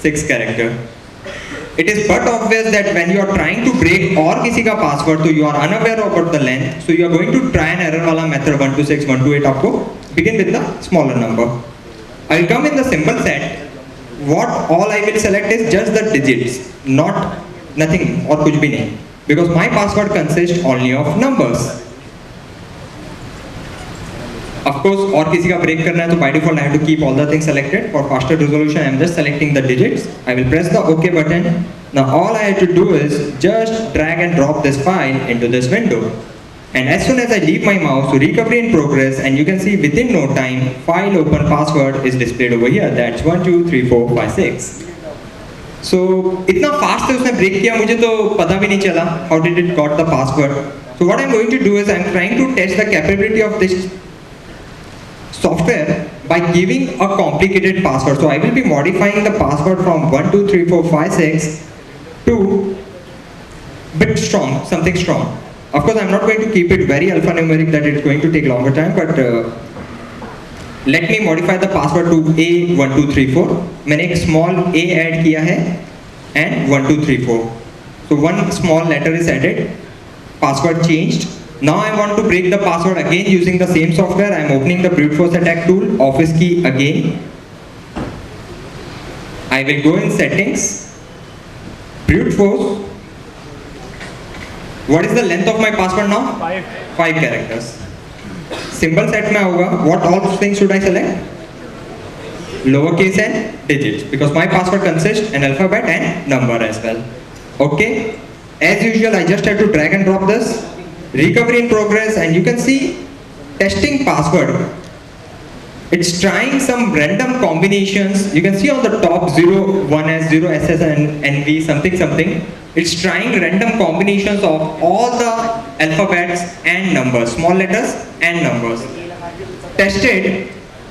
6 character. It is but obvious that when you are trying to break और किसी का password, तो you are unaware about the length, so you are going to try an error वाला method 126, 128 आपको begin with the smaller number. I will come in the symbol set. What all I will select is just the digits, not nothing और कुछ भी नहीं, because my password consists only of numbers. Of course, और किसी का break करना है तो by default I have to keep all the things selected. For faster resolution, I am just selecting the digits. I will press the OK button. Now all I have to do is just drag and drop this file into this window. And as soon as I leave my mouse to recovery in progress, and you can see within no time, file open password is displayed over here. That's 1 2 3 4 5 6. So इतना fast से उसने break किया, मुझे तो पता भी नहीं चला. How did it got the password? So what I'm going to do is I'm trying to test the capability of this software by giving a complicated password. So I will be modifying the password from 1 2 3 4 5 6 to bit strong, something strong. Of course, I'm not going to keep it very alphanumeric that it's going to take longer time, but let me modify the password to A1234. मैंने एक small a add किया है and 1234. So one small letter is added. Password changed. Now I want to break the password again using the same software. I am opening the brute force attack tool, office key again. I will go in settings, brute force. What is the length of my password now? 5 characters. Symbol set में होगा. What all things should I select? Lowercase and digits, because my password consists an alphabet and number as well. Okay. As usual, I just have to drag and drop this. Recovery in progress, and you can see testing password. It's trying some random combinations. You can see on the top 0, 1S, 0SS and NV, something something. It's trying random combinations of all the alphabets and numbers, small letters and numbers. Tested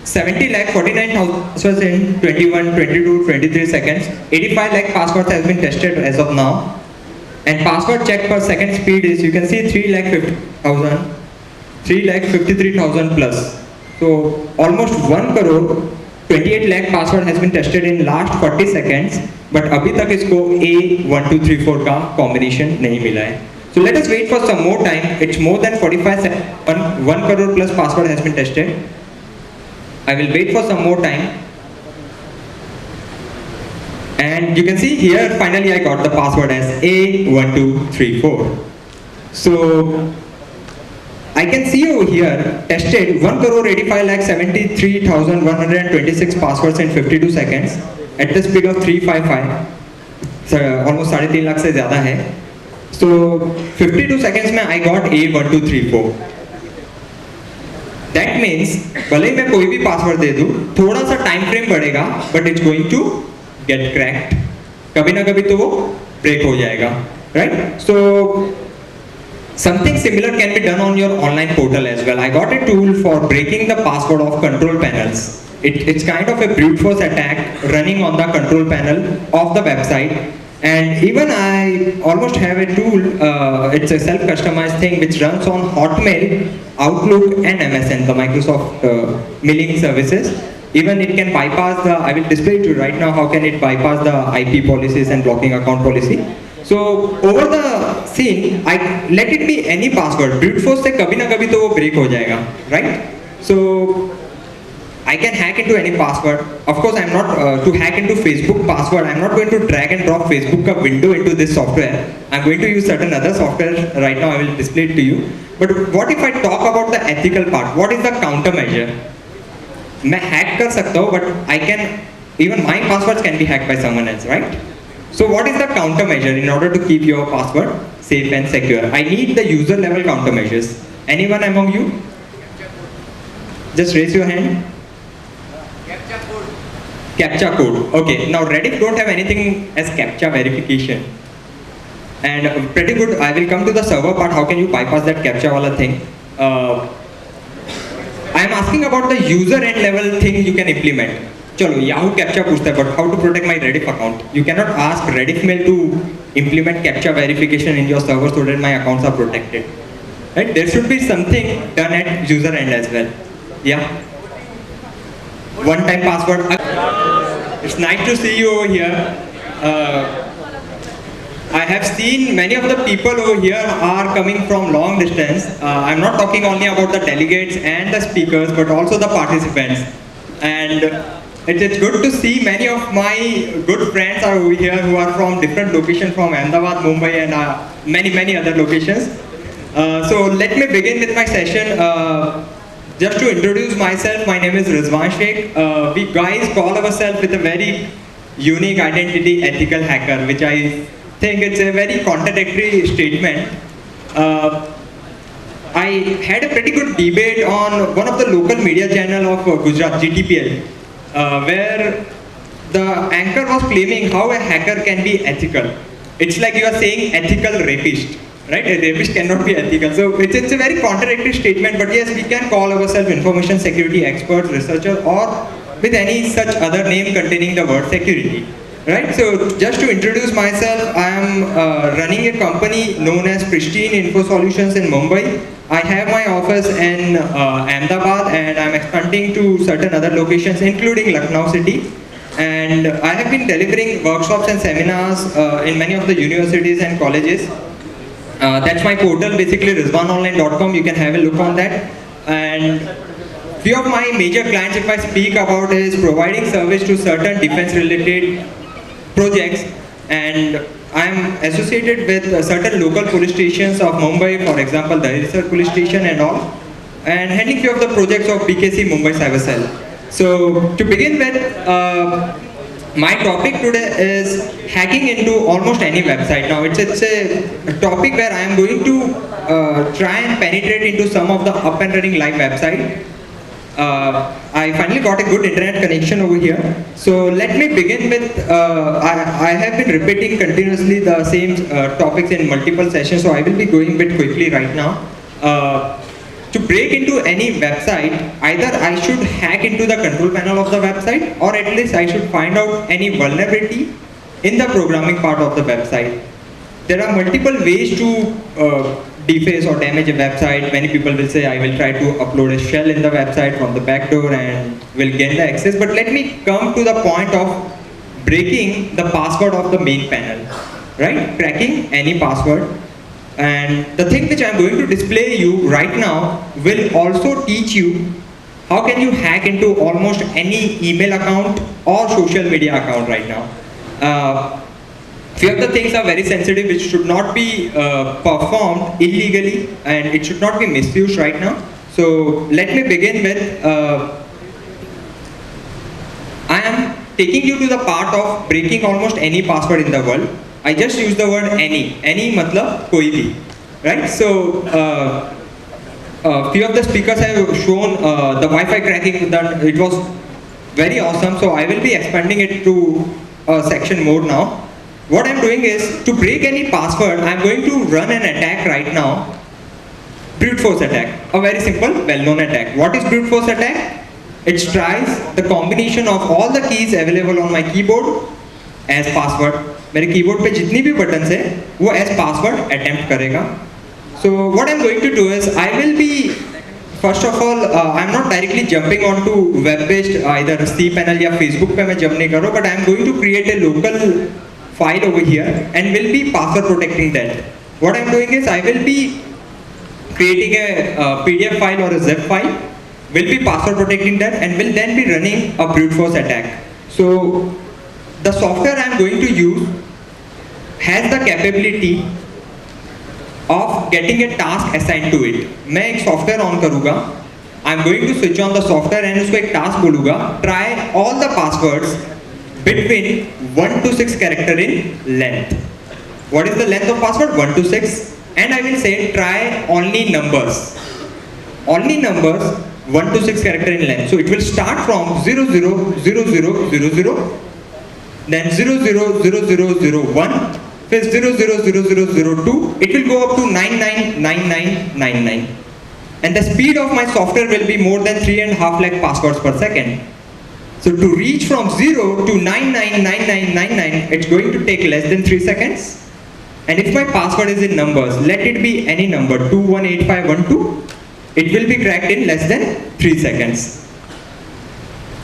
70 lakh 49,000 passwords in 21, 22, 23 seconds. 85 lakh passwords has been tested as of now. And password check per second speed is, you can see 3,50,000, 3,53,000 plus. So almost 1 crore 28 lakh password has been tested in last 40 seconds, but अभी तक इसको A1234 का combination नहीं मिला है. So let us wait for some more time. It's more than 45 seconds. 1 crore plus password has been tested. I will wait for some more time. And you can see here, finally I got the password as A1234. So I can see over here, tested 1 crore 85 lakh 73,126 passwords in 52 seconds at the speed of 355. So almost 3.5 lakh से ज़्यादा है. So 52 seconds में I got A1234. That means भले मैं कोई भी password दे दूँ, थोड़ा सा time frame बढ़ेगा, but it's going to get cracked. कभी ना कभी तो वो break हो जाएगा, right? So something similar can be done on your online portal as well. I got a tool for breaking the password of control panels. It's kind of a brute force attack running on the control panel of the website. And even I almost have a tool. It's a self-customized thing which runs on Hotmail, Outlook, and MSN, the Microsoft mailing services. Even it can bypass the, I will display to you right now how can it bypass the IP policies and blocking account policy. So over the scene, I let it be any password. Brute force से कभी ना कभी तो वो break हो जाएगा, right? So I can hack into any password. Of course, I'm not to hack into Facebook password. I'm not going to drag and drop Facebook का window into this software. I'm going to use certain other software right now. I will display it to you. But what if I talk about the ethical part? What is the countermeasure? मैं hack कर सकता हूँ, but I can, even my passwords can be hacked by someone else, right? So what is the countermeasure in order to keep your password safe and secure? I need the user level countermeasures. Anyone among you? Just raise your hand. CAPTCHA code. Okay, now Rediff don't have anything as CAPTCHA verification. And pretty good, I will come to the server part. How can you bypass that CAPTCHA wala thing? I am asking about the user end level thing you can implement. चलो Yahoo CAPTCHA पूछता है, but how to protect my Rediff account? You cannot ask Rediff Mail to implement CAPTCHA verification in your server so that my accounts are protected. Right? There should be something done at user end as well. Yeah. One-time password. It's nice to see you over here. I have seen many of the people over here are coming from long distance. I'm not talking only about the delegates and the speakers, but also the participants. And it's good to see many of my good friends are over here who are from different locations, from Ahmedabad, Mumbai, and many other locations. So let me begin with my session. Just to introduce myself, my name is Rizwan Sheikh. We guys call ourselves with a very unique identity, ethical hacker, which I think it's a very contradictory statement. I had a pretty good debate on one of the local media channel of Gujarat, GTPL, where the anchor was claiming how a hacker can be ethical. It's like you are saying ethical rapist, right? A rapist cannot be ethical. So it's a very contradictory statement, but yes, we can call ourselves information security experts, researcher, or with any such other name containing the word security. Right, so just to introduce myself, I am running a company known as Pristine Info Solutions in Mumbai. I have my office in Ahmedabad and I'm expanding to certain other locations including Lucknow city. And I have been delivering workshops and seminars in many of the universities and colleges. That's my portal, basically rizwanonline.com. You can have a look on that. And few of my major clients, if I speak about, is providing service to certain defense related projects, and I am associated with certain local police stations of Mumbai, for example, the Dahisar police station and all, and handling few of the projects of BKC Mumbai Cyber Cell. So to begin with, my topic today is hacking into almost any website. Now it's a topic where I am going to try and penetrate into some of the up and running live website. I finally got a good internet connection over here. So let me begin with, I have been repeating continuously the same topics in multiple sessions, so I will be going a bit quickly right now. To break into any website, either I should hack into the control panel of the website, or at least I should find out any vulnerability in the programming part of the website. There are multiple ways to deface or damage a website. Many people will say I will try to upload a shell in the website from the back door and will gain the access. But let me come to the point of breaking the password of the main panel, right? Cracking any password. And the thing which I'm going to display you right now will also teach you how can you hack into almost any email account or social media account right now. Few of the things are very sensitive, which should not be performed illegally, and it should not be misused right now. So let me begin with, I am taking you to the part of breaking almost any password in the world. I just use the word any matlab koi bhi, right? So few of the speakers have shown the Wi-Fi cracking, that it was very awesome. So I will be expanding it to a section more now. What I'm doing is, to break any password, I'm going to run an attack right now. Brute force attack. A very simple, well-known attack. What is brute force attack? It tries the combination of all the keys available on my keyboard as password. मेरे keyboard पे जितनी भी buttons है, वो as password attempt करेगा. So what I'm going to do is, I will be, first of all, I'm not directly jumping onto web-based either cPanel या Facebook पे मैं jump नहीं कर रहा हूँ, but I'm going to create a local file over here and will be password protecting that. What I'm doing is, I will be creating a PDF file or a zip file, will be password protecting that, and will then be running a brute force attack. So the software I'm going to use has the capability of getting a task assigned to it. मैं एक software on करूँगा, I'm going to switch on the software and उसको एक task बोलूँगा, try all the passwords between 1 to 6 character in length. What is the length of password? 1 to 6. And I will say try only numbers. Only numbers 1 to 6 character in length. So it will start from 000000, then 000001, then 000002. It will go up to 999999. And the speed of my software will be more than 3.5 lakh passwords per second. So to reach from 0 to 999999, it's going to take less than 3 seconds. And if my password is in numbers, let it be any number, 218512, it will be cracked in less than 3 seconds.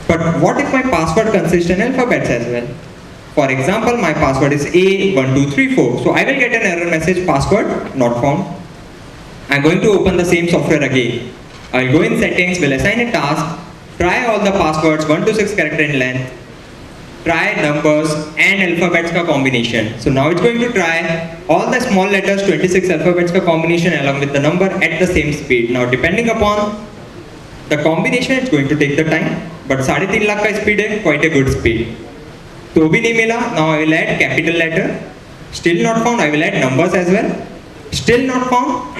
But what if my password consists in alphabets as well? For example, my password is A1234. So I will get an error message, password not found. I'm going to open the same software again. I'll go in settings, will assign a task, try all the passwords 1 to 6 character in length, try numbers and alphabets ka combination. So now it's going to try all the small letters 26 alphabets ka combination along with the number at the same speed. Now depending upon the combination, it's going to take the time, but 3.5 lakh ka speed hai, quite a good speed. तो भी नहीं मिला. Now I will add capital letter. Still not found. I will add numbers as well. Still not found.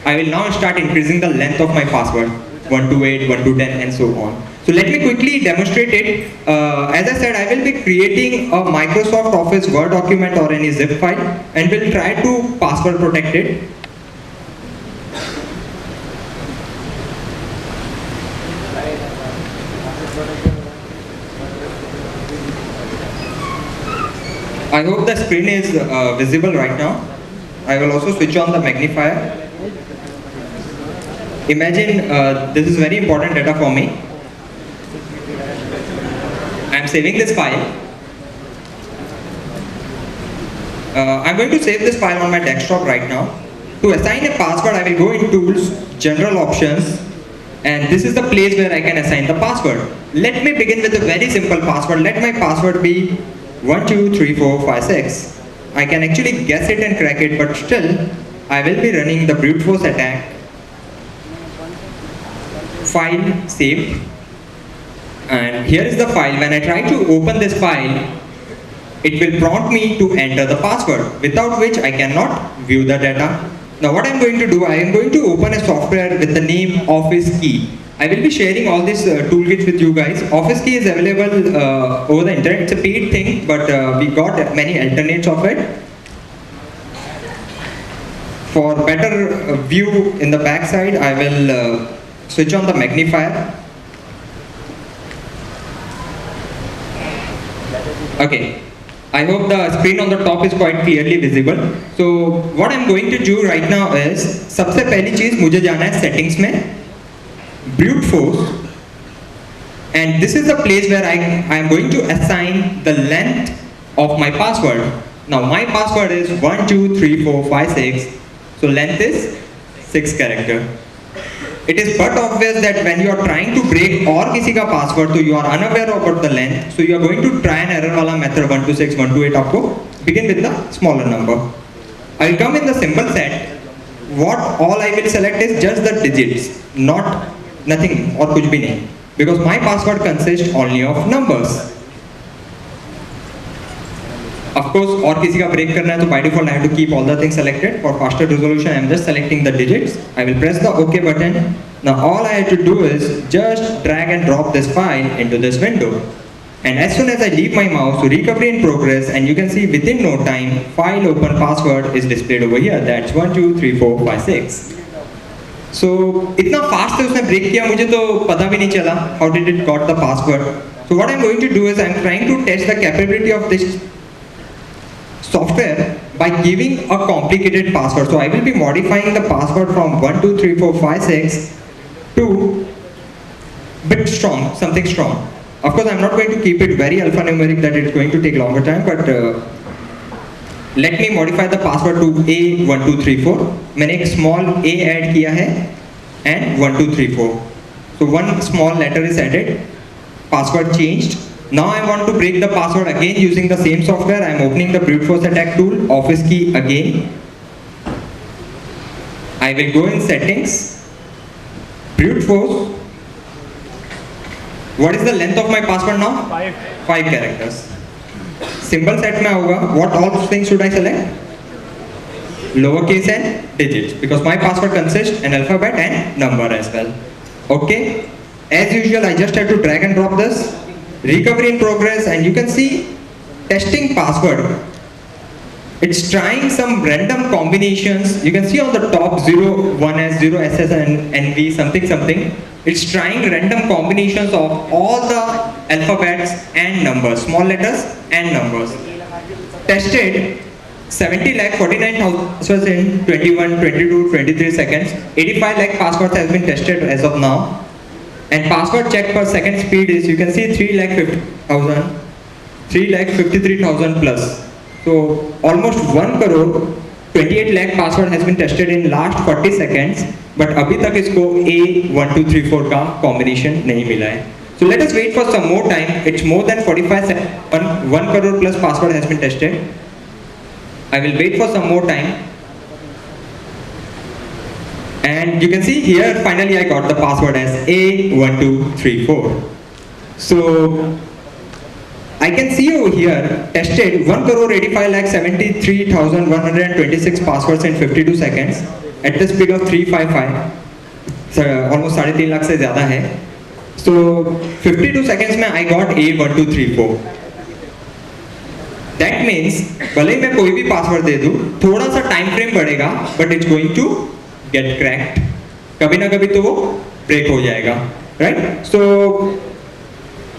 I will now start increasing the length of my password. 1 to 8, 1 to 10 and so on. So let me quickly demonstrate it. As I said, I will be creating a Microsoft Office Word document or any zip file and will try to password protect it. I hope the screen is visible right now. I will also switch on the magnifier. Imagine this is very important data for me. I am saving this file. I'm going to save this file on my desktop right now. To assign a password, I will go in Tools, General Options, and this is the place where I can assign the password. Let me begin with a very simple password. Let my password be 123456. I can actually guess it and crack it, but still I will be running the brute force attack. File saved, and here is the file. When I try to open this file, it will prompt me to enter the password, without which I cannot view the data. Now what I'm going to do, I am going to open a software with the name Office Key. I will be sharing all these toolkits with you guys. Office Key is available over the internet. It's a paid thing, but we got many alternates of it. For better view in the back side, I will switch on the magnifier. Okay. I hope the screen on the top is quite clearly visible. So what I'm going to do right now is, सबसे पहली चीज मुझे जाना है settings में, brute force, and this is the place where I am going to assign the length of my password. Now my password is 123456, so length is 6 character. It is but obvious that when you are trying to break और किसी का password, तो you are unaware about the length, so you are going to try an error वाला method 1 to 6, 1 to 8 आपको begin with the smaller number. I will come in the symbol set. What all I will select is just the digits, not nothing और कुछ भी नहीं, because my password consists only of numbers. Of course, और किसी का break करना है तो by default I have to keep all the things selected. For faster resolution, I am just selecting the digits. I will press the OK button. Now all I have to do is just drag and drop this file into this window. And as soon as I leave my mouse to recovery in progress, and you can see within no time, file open password is displayed over here. That's 123456. So इतना fast है उसने break किया, मुझे तो पता भी नहीं चला. How did it got the password? So what I'm going to do is I'm trying to test the capability of this software by giving a complicated password. So I will be modifying the password from 123456 to bit strong, something strong. Of course, I'm not going to keep it very alphanumeric that it's going to take longer time, but let me modify the password to A1234. मैंने एक small a add किया है and 1234. So one small letter is added. Password changed. Now I want to break the password again using the same software. I am opening the brute force attack tool, Office Key again. I will go in settings, brute force. What is the length of my password now? 5 characters. Symbol set में होगा. What all things should I select? Lowercase and digits, because my password consists an alphabet and number as well. Okay. As usual, I just have to drag and drop this. Recovery in progress, and you can see testing password. It's trying some random combinations. You can see on the top 0, 1S, 0SS and NV, something. It's trying random combinations of all the alphabets and numbers, small letters and numbers. Tested 70,49,000 in 21, 22, 23 seconds. 85 lakh passwords has been tested as of now. And password check per second speed is, you can see 3,50,000, 3,53,000 plus. So almost 1 crore 28 lakh password has been tested in last 40 seconds, but अभी तक इसको A1234 का combination नहीं मिला है. So let us wait for some more time. It's more than 45 seconds. 1 crore plus password has been tested. I will wait for some more time. And you can see here, finally I got the password as A1234. So I can see over here, tested 1 crore 85 lakh 73,126 passwords in 52 seconds at the speed of 355. So almost 3.5 lakh से ज़्यादा है. So 52 seconds में I got A1234. That means भले ही मैं कोई भी password दे दूँ, थोड़ा सा टाइम फ्रेम बढ़ेगा, but it's going to get cracked. कभी ना कभी तो वो ब्रेक हो जाएगा, right? So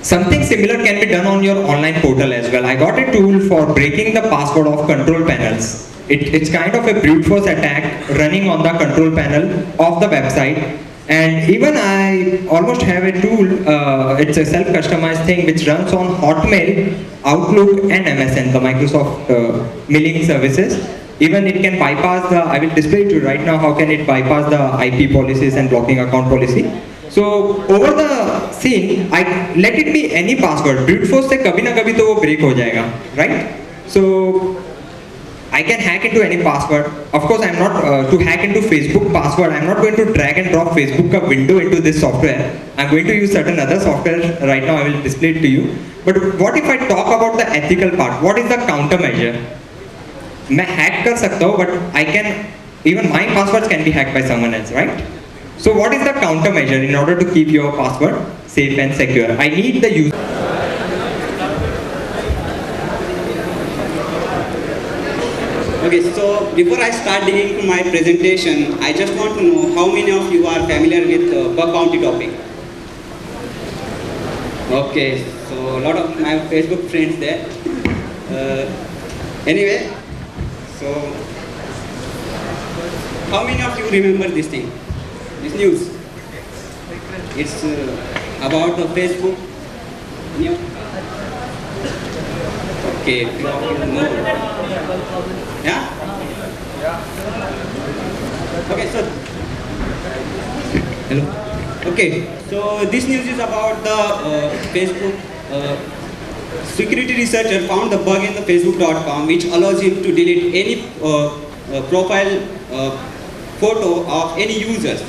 something similar can be done on your online portal as well. I got a tool for breaking the password of control panels. It's kind of a brute force attack running on the control panel of the website. And even I almost have a tool, it's a self-customized thing which runs on Hotmail, Outlook and MSN, the Microsoft mailing services. Even it can bypass the, I will display to you right now how can it bypass the IP policies and blocking account policy. So over the scene, I let it be any password. Brute force से कभी ना कभी तो वो break हो जाएगा, right? So I can hack into any password. Of course, I'm not to hack into Facebook password. I'm not going to drag and drop Facebook का window into this software. I'm going to use certain other software right now. I will display it to you. But what if I talk about the ethical part? What is the countermeasure? मैं hack कर सकता हूँ, but I can even my passwords can be hacked by someone else, right? So what is the countermeasure in order to keep your password safe and secure? I need the user. Okay, so before I start digging into my presentation, I just want to know how many of you are familiar with bug bounty topic. Okay, so a lot of my Facebook friends there. Anyway, so how many of you remember this thing? This news. It's about the Facebook news. Okay, few of you know. Yeah? Okay, so hello. Okay, so this news is about the Facebook security researcher found the bug in the Facebook.com which allows him to delete any profile photo of any users.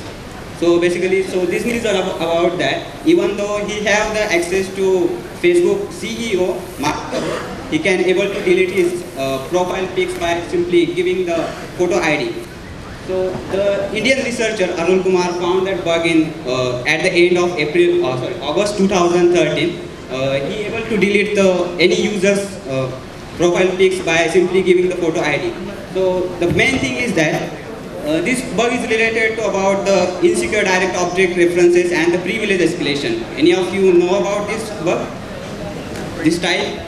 So basically, so this news is about that. Even though he have the access to Facebook CEO, Mark Zuckerberg, he can able to delete his profile pics by simply giving the photo ID. So the Indian researcher Arul Kumar found that bug in at the end of August 2013. He able to delete any user's profile pics by simply giving the photo ID. So the main thing is that this bug is related to about the insecure direct object references and the privilege escalation. Any of you know about this bug? This type?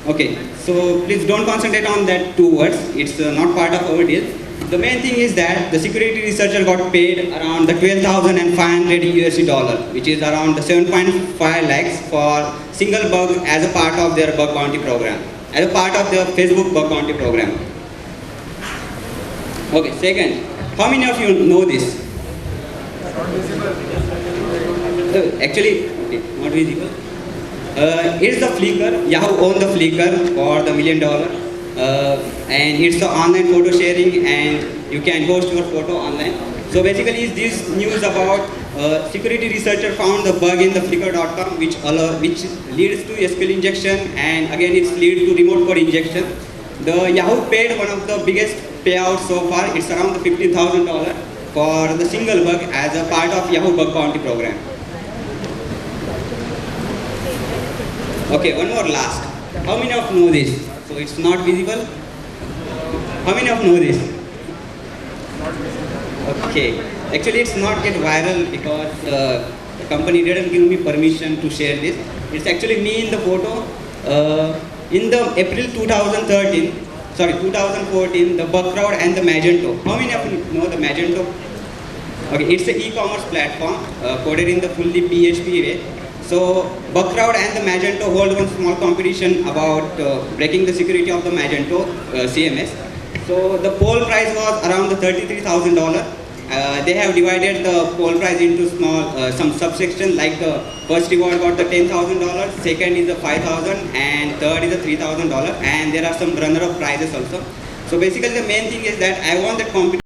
Okay, so please don't concentrate on that two words. It's not part of our deal. The main thing is that the security researcher got paid around the 12,500 USD dollar, which is around the 7.5 lakhs for single bug as a part of their bug bounty program, as a part of their Facebook bug bounty program. Okay, second, how many of you know this? Actually, okay, not visible. It's the Flickr. Yahoo owns the Flickr for the $1 million. And it's the online photo sharing and you can host your photo online. So basically this news about security researcher found the bug in the Flickr.com which leads to SQL injection and again it leads to remote code injection. The Yahoo paid one of the biggest payouts so far. It's around the $50,000 for the single bug as a part of Yahoo bug bounty program. Okay, one more last. How many of you know this? So it's not visible. How many of you know this? Okay. Actually, it's not get viral because the company didn't give me permission to share this. It's actually me in the photo. In the April 2014, the Bugcrowd and the Magento. How many of you know the Magento? Okay, it's an e-commerce platform coded in the fully PHP way. So Bugcrowd and the Magento hold one small competition about breaking the security of the Magento CMS. So the poll price was around the $33,000. They have divided the poll price into small some subsection, like the first reward got the $10,000, second is the $5,000, and third is the $3,000, and there are some runner-up prizes also. So basically the main thing is that I won that competition.